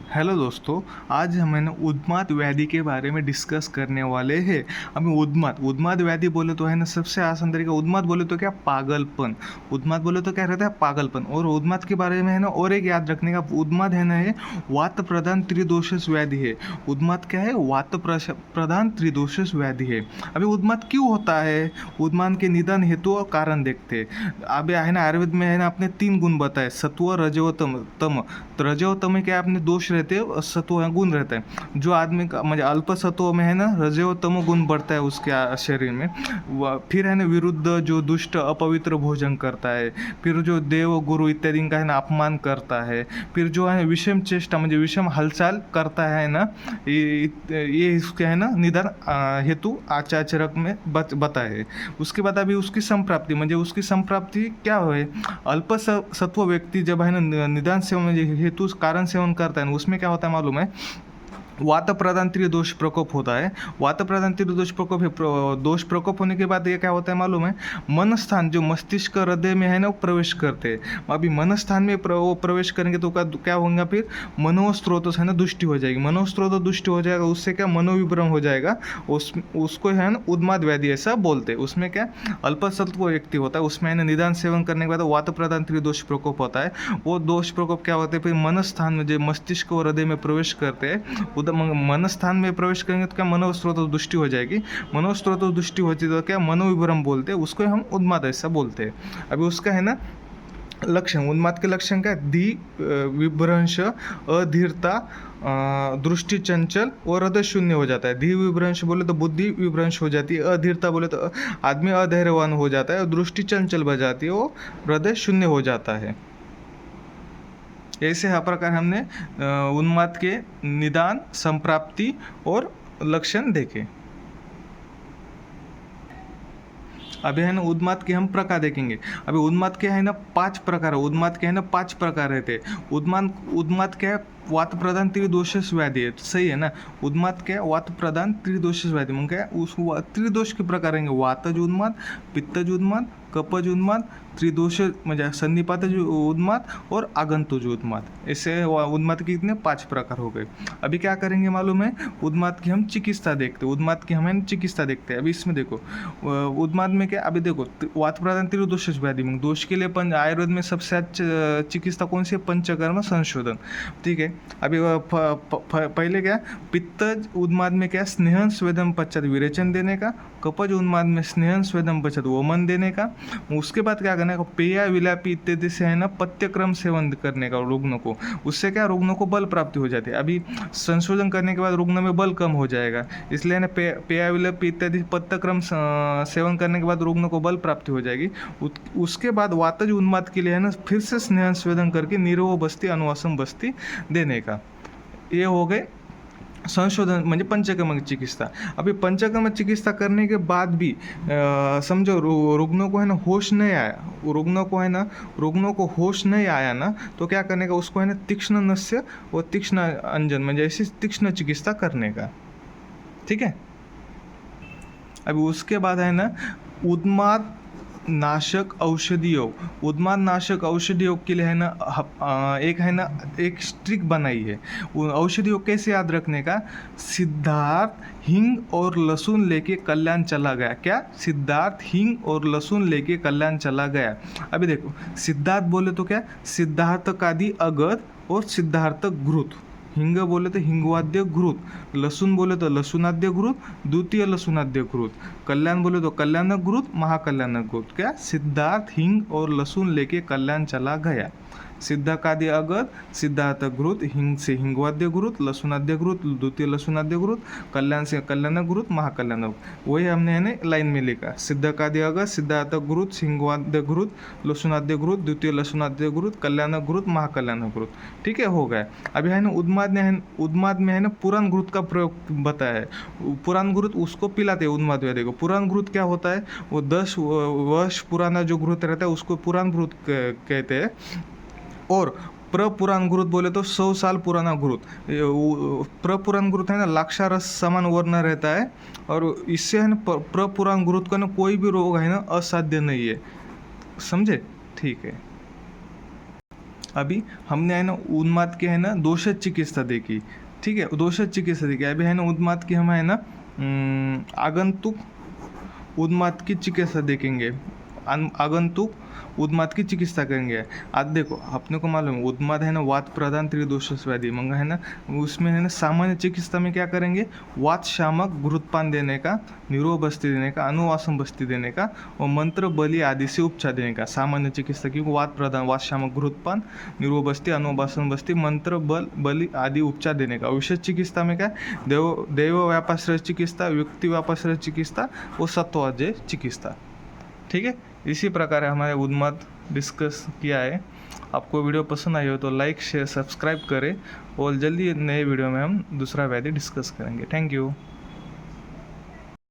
Hello दोस्तों, आज हम है ना उन्माद व्याधि के बारे में डिस्कस करने वाले हैं। अभी उन्माद व्याधि बोले तो है ना सबसे आसान तरीका, उन्माद बोले तो क्या पागलपन। उन्माद बोले तो क्या रहता है पागलपन। और उन्माद के बारे में है ना और एक याद रखने का, उन्माद है ना है वात प्रधान त्रिदोषस व्याधि है। उन्माद क्या है? वात प्रधान त्रिदोषस व्याधि है। अभी उन्माद क्यों होता है? उन्माद के निदान हेतु और कारण देखते हैं। अभी है ना आयुर्वेद में है ना अपने 3 गुण बताए, सत्व रजो तम। तो रजो तम में क्या अपने दोष रहते हैं, सत्व गुण रहता है। जो आदमी का मतलब अल्प सत्व में है ना रजो तमो गुण बढ़ता है उसके शरीर में। फिर है ना विरुद्ध जो दुष्ट अपवित्र भोजन करता है, फिर जो देव गुरु इत्यादि का है ना अपमान करता है, फिर जो है विषम चेष्टा म्हणजे विषम हलचाल करता है ना, ये इसके है ना निदान हेतु आचारक में बताए। उसके बाद अभी उसकी संप्राप्ति म्हणजे उसकी संप्राप्ति क्या है? अल्प सत्व व्यक्ति जब है ना निदान सेवन म्हणजे हेतु कारण सेवन करता है, उसमें क्या होता है मालूम है? वात प्रधान त्रिदोष प्रकोप होता है। वात प्रधान त्रिदोष प्रकोप है। दोष प्रकोप होने के बाद ये क्या होता है मालूम है? मन स्थान जो मस्तिष्क हृदय में है ना वो प्रवेश करते हैं। अभी मन स्थान में वो प्रवेश करेंगे तो क्या होगा? फिर मनोस्त्रोत है ना दुष्टि हो जाएगी। मनोस्त्रोत दुष्टि हो जाएगा, उससे क्या मनोविभ्रम हो जाएगा। उसको है ना उन्माद व्याधि ऐसा बोलते हैं। उसमें क्या अल्पसत्व व्यक्ति होता है, उसमें है ना निदान सेवन करने के बाद वात प्रधान त्रिदोष प्रकोप होता है। वो दोष प्रकोप क्या होते हैं? फिर मन स्थान में जो मस्तिष्क और हृदय में प्रवेश करते हैं, मन स्थान में प्रवेश करेंगे तो क्या मनोस्त्रोत दृष्टि हो जाएगी। मनोस्त्रोत दृष्टि होती तो क्या मनोविभ्रम बोलते हैं, उसको हम उन्माद ऐसा बोलते हैं। अभी उसका है ना लक्षण, उन्माद के लक्षण क्या? विभ्रंश, अधीरता, दृष्टि चंचल और हृदय शून्य हो जाता है। विभ्रंश बोले तो बुद्धि विभ्रंश हो जाती है। अधीरता बोले तो आदमी अधैर्यवान हो जाता है। और दृष्टि चंचल बन जाती है, वो हृदय शून्य हो जाता है। ऐसे हर प्रकार हमने उन्माद के निदान, संप्राप्ति और लक्षण देखे। अभी है ना उन्माद के हम प्रकार देखेंगे। अभी उन्माद के है ना 5 प्रकार है। उन्माद के है ना 5 प्रकार रहते। उन्माद क्या है? वात प्रधान त्रिदोषस व्याधि है, सही है ना। उन्माद क्या है? वात प्रधान त्रिदोषस व्याधि मग क्या उस त्रिदोष के प्रकार रहेंगे, वातज उन्माद, पित्तज उन्माद, कपज उन्माद, त्रिदोष म्हणजे सन्निपातज उन्माद और आगंतुज उन्माद। ऐसे उन्माद के कितने 5 प्रकार हो गए। अभी क्या करेंगे मालूम है? उन्माद की हम चिकित्सा देखते हैं। उन्माद की हमें चिकित्सा देखते हैं। अभी इसमें देखो उन्माद में क्या, अभी देखो वात प्रधान त्रिदोषस व्याधि में दोष के लिए आयुर्वेद में सबसे अच्छी चिकित्सा कौन सी है? पंचकर्म संशोधन, ठीक है। अभी पहले क्या पित्त उन्माद में क्या स्नेहन स्वेदन पश्चात विरेचन देने का, कपज उन्माद में स्नेहन स्वेदन पश्चात वमन देने का। उसके बाद क्या करने का? पेया विलापी इत्यादि से है ना पथ्यक्रम सेवन करने का रुग्ण को, उससे क्या रुग्ण को बल प्राप्ति हो जाती है। अभी संशोधन करने के बाद रुग्ण में बल कम हो जाएगा, इसलिए ना पेया विलापी इत्यादि पथ्यक्रम सेवन करने के बाद रुग्ण को बल प्राप्ति हो जाएगी। उसके बाद वातज उन्माद के लिए है ना फिर से स्नेहन स्वेदन करके नीरव बस्ती अनुवासम बस्ती देने का। ये हो गए संशोधन म्हणजे पंचकर्म चिकित्सा। अभी पंचकर्म चिकित्सा करने के बाद भी समझो रुग्णों को है ना होश नहीं आया, रुग्णों को होश नहीं आया ना, तो क्या करने का? उसको है ना तीक्ष्ण नस्य और तीक्ष्ण अंजन म्हणजे ऐसी तीक्ष्ण चिकित्सा करने का, ठीक है। अभी उसके बाद है ना उन्माद नाशक औषधि योग। उन्माद नाशक औषधि योग के लिए है ना एक स्ट्रिक बनाई है। औषधि योग कैसे याद रखने का? सिद्धार्थ हींग और लहसुन लेके कल्याण चला गया। क्या? सिद्धार्थ हींग और लहसुन लेके कल्याण चला गया। अभी देखो सिद्धार्थ बोले तो क्या? सिद्धार्थ कादि अगध और सिद्धार्थ घृत। हिंग बोले तो हिंगवाद्य घृत, लहसुन बोले तो लहसुनाद्य घृत, द्वितीय लहसुनाद्य घृत, कल्याण बोले तो कल्याण घृत, महाकल्याण घृत। क्या? सिद्धार्थ हींग और लहसुन लेके कल्याण चला गया। सिद्धाकादि अगध, सिद्धार्थ घृत, हिंग से हिंगवाद्य घृत, लहसुनाद्य घृत, द्वितीय लहसुनाद्य घृत, कल्याण से कल्याण घृत, महाकल्याण घृत। वही हमने है ना लाइन में लिखा, सिद्धाकादि अगध, सिद्धार्थ घृत, हिंगवाद्य घृत, लहसुनाद्य घृत, द्वितीय लहसुनाद्य घृत, कल्याण घृत, महाकल्याण घृत, ठीक है, हो गया। अभी है ना उन्माद में है ना पुराण घृत का प्रयोग बताया है। पुराण घृत उसको पिलाते हैं उन्माद व्याधि को। पुराण घृत क्या होता है? वो 10 वर्ष पुराना जो घृत रहता है उसको पुराण घृत कहते हैं। और प्रपुराण घृत बोले तो 100 साल पुराना घृत। प्रपुराण घृत है ना लाक्षारस समान वर्ण रहता है, और इससे है ना प्रपुराण घृत का ना कोई भी रोग है ना असाध्य नहीं है, समझे? ठीक है। अभी हमने है ना उन्माद के है ना दोषज चिकित्सा देखी, ठीक है, दोषज चिकित्सा देखी। अभी है ना उन्माद की हम है ना आगंतुक उन्माद की चिकित्सा देखेंगे, आगंतुक उन्माद की चिकित्सा करेंगे। आज देखो अपने को मालूम है उन्माद है ना वात प्रधान त्रिदोष व्याधि मंगा है ना, उसमें है ना सामान्य चिकित्सा में क्या करेंगे, वात शामक घृतपान देने का, निरोग बस्ती देने का, अनुवासम बस्ती देने का और मंत्र बलि आदि से उपचार देने का। सामान्य चिकित्सा की वात प्रधान, वात शामक घृतपान, निरोग बस्ती, अनुवासन बस्ती, मंत्र बलि आदि उपचार देने का। विशेष चिकित्सा में क्या, देव व्यापाश्रय चिकित्सा, व्यक्ति व्यापाश्रय चिकित्सा और सत्वाजय चिकित्सा, ठीक है। इसी प्रकार हमारे उन्माद डिस्कस किया है। आपको वीडियो पसंद आई हो तो लाइक शेयर सब्सक्राइब करें और जल्दी नए वीडियो में हम दूसरा व्याधि डिस्कस करेंगे। Thank you.